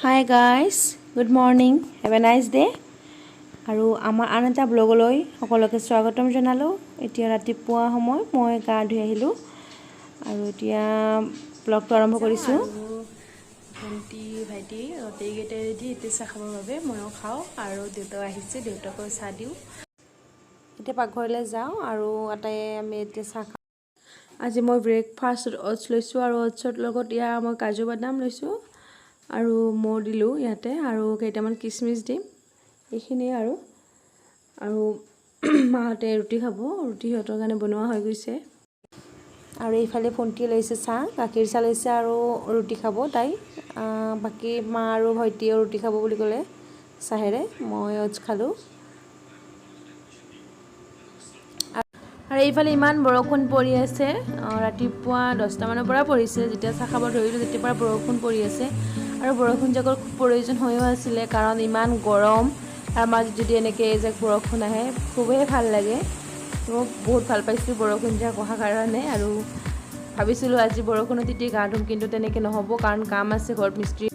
Hi guys, good morning, have a nice day. আৰু আমাৰ আন এটা ব্লগলৈ সকলোকে স্বাগতম জনালোঁ। এতিয়া ৰাতিপুৱা সময় মই গা ধুই আহিলোঁ আৰু এতিয়া ব্লগটো আৰম্ভ কৰিছোঁ। ভণ্টি ভাইটি গোটেইকেইটাই ৰেডি এতিয়া চাহ খাবৰ বাবে ময়ো খাওঁ আৰু দেউতাও আহিছে, দেউতাকো চাহ দিওঁ। এতিয়া পাকঘৰলৈ যাওঁ আৰু আটাই আমি এতিয়া চাহ খাওঁ। আজি মই ব্ৰেকফাষ্টত অ'টছ লৈছোঁ আৰু অ'টছৰ লগত ইয়াৰ মই কাজু বাদাম লৈছোঁ আৰু মৌ দিলোঁ ইয়াতে আৰু কেইটামান কিচমিচ দিম এইখিনিয়ে আৰু মাহঁতে ৰুটি খাব, ৰুটি সিহঁতৰ কাৰণে বনোৱা হৈ গৈছে। আৰু এইফালে ভণ্টিয়ে লৈছে চাহ, গাখীৰ চাহ লৈছে আৰু ৰুটি খাব তাই। বাকী মা আৰু ভাইটিয়েও ৰুটি খাব বুলি ক'লে চাহেৰে, মই অ'টছ খালোঁ। আৰু এইফালে ইমান বৰষুণ পৰি আছে, ৰাতিপুৱা 10টামানৰ পৰা পৰিছে। যেতিয়া চাহ খাব ধৰিলোঁ তেতিয়াৰ পৰা বৰষুণ পৰি আছে আৰু বৰষুণ জাকৰ খুব প্ৰয়োজন হৈও আছিলে, কাৰণ ইমান গৰম। তাৰ মাজত যদি এনেকৈ এজাক বৰষুণ আহে খুবেই ভাল লাগে। মই বহুত ভাল পাইছোঁ বৰষুণ জাক অহাৰ কাৰণে আৰু ভাবিছিলোঁ আজি বৰষুণত তিতি গা ধুম, কিন্তু তেনেকৈ নহ'ব কাৰণ কাম আছে ঘৰত মিস্ত্ৰী।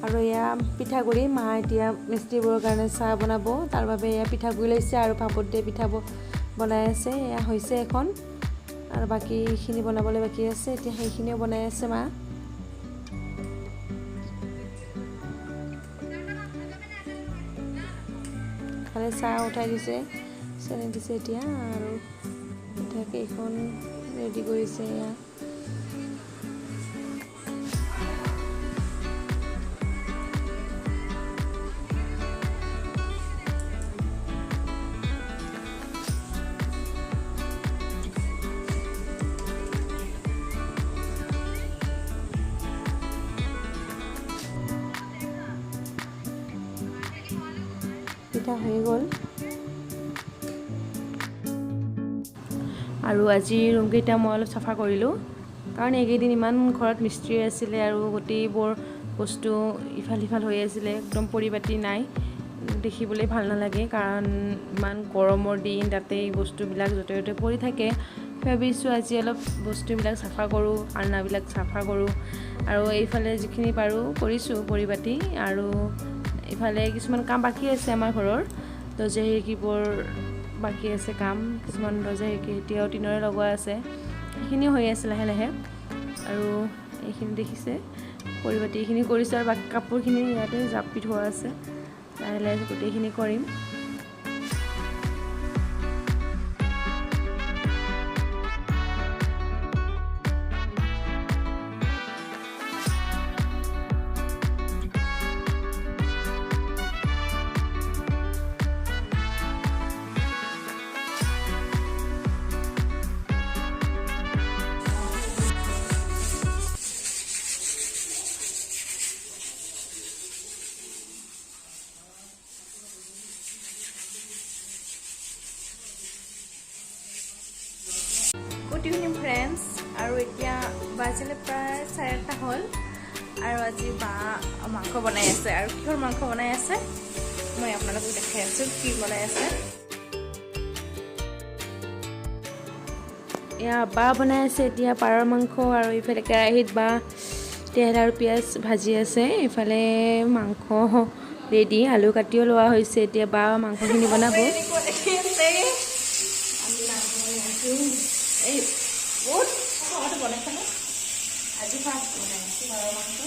আৰু এয়া পিঠাগুড়ি, মা এতিয়া মিস্ত্ৰীবোৰৰ কাৰণে চাহ বনাব, তাৰ বাবে এয়া পিঠাগুড়ি লৈছে আৰু ভাপত দিয়ে পিঠা বনাই আছে। এয়া হৈছে এখন আৰু বাকীখিনি বনাবলৈ বাকী আছে, এতিয়া সেইখিনিও বনাই আছে মা। ফালে চাহ উঠাই দিছে, চেনি দিছে এতিয়া আৰু পিঠাকেইখন ৰেডি কৰিছে এয়া। পিঠা হৈ গ'ল আৰু আজি ৰুমকেইটা মই অলপ চাফা কৰিলোঁ, কাৰণ এইকেইদিন ইমান ঘৰত মিস্ত্ৰী আছিলে আৰু গোটেইবোৰ বস্তু ইফাল সিফাল হৈ আছিলে, একদম পৰিপাটি নাই, দেখিবলৈ ভাল নালাগে। কাৰণ ইমান গৰমৰ দিন, তাতে এই বস্তুবিলাক য'তে ত'তে পৰি থাকে। ভাবিছোঁ আজি অলপ বস্তুবিলাক চাফা কৰোঁ, আলনাবিলাক চাফা কৰোঁ আৰু এইফালে যিখিনি পাৰোঁ কৰিছোঁ পৰিপাটি। আৰু ইফালে কিছুমান কাম বাকী আছে আমাৰ ঘৰৰ, দৰ্জা খিৰিকীবোৰ বাকী আছে কাম, কিছুমান দৰ্জা খিৰিকী এতিয়াও টিনৰে লগোৱা আছে, সেইখিনিও হৈ আছে লাহে লাহে। আৰু এইখিনি দেখিছে পৰিপাটি এইখিনি কৰিছোঁ আৰু বাকী কাপোৰখিনি ইয়াতে জাপি থোৱা আছে, লাহে লাহে গোটেইখিনি কৰিম। গুড ইভিনিং ফ্ৰেণ্ডছ, আৰু এতিয়া বাজিলে প্ৰায় 8:30 হ'ল আৰু আজি বা মাংস বনাই আছে। আৰু কিহৰ মাংস বনাই আছে মই আপোনালোকক দেখাই আছোঁ কি বনাই আছে। এয়া বা বনাই আছে এতিয়া পাৰৰ মাংস, আৰু ইফালে কেৰাহীত বা তেল আৰু পিঁয়াজ ভাজি আছে, ইফালে মাংস ৰেডি, আলু কাটিও লোৱা হৈছে। এতিয়া বা মাংসখিনি বনাব। আজি ফাৰ্ষ্ট বনাইছোঁ পাৰৰ মাংস।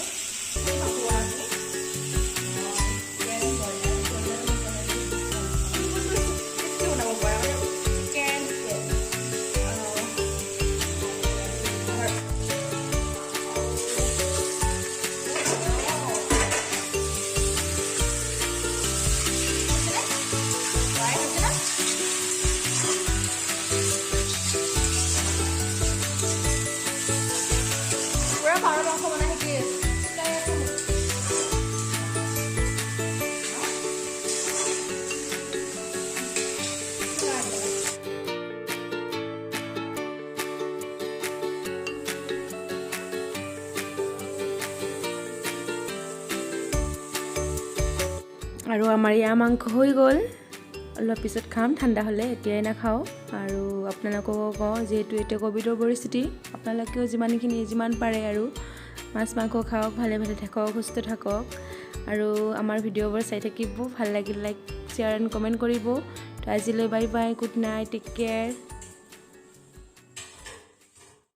পাৰৰ মাংস বনাই শিকি আৰু আমাৰ ইয়াৰ মাংস হৈ গ'ল, অলপ পিছত খাম, ঠাণ্ডা হ'লে, এতিয়াই নাখাওঁ। আৰু আপোনালোকক কওঁ যিহেতু এতিয়া ক'ভিডৰ পৰিস্থিতি, আপোনালোকেও যিমান পাৰে আৰু মাছ মাংস খাওক, ভালে ভালে থাকক, সুস্থ থাকক আৰু আমাৰ ভিডিঅ'বোৰ চাই থাকিব। ভাল লাগিল লাইক শ্বেয়াৰ এণ্ড কমেণ্ট কৰিব। তো আজিলৈ bye bye, good night, take care.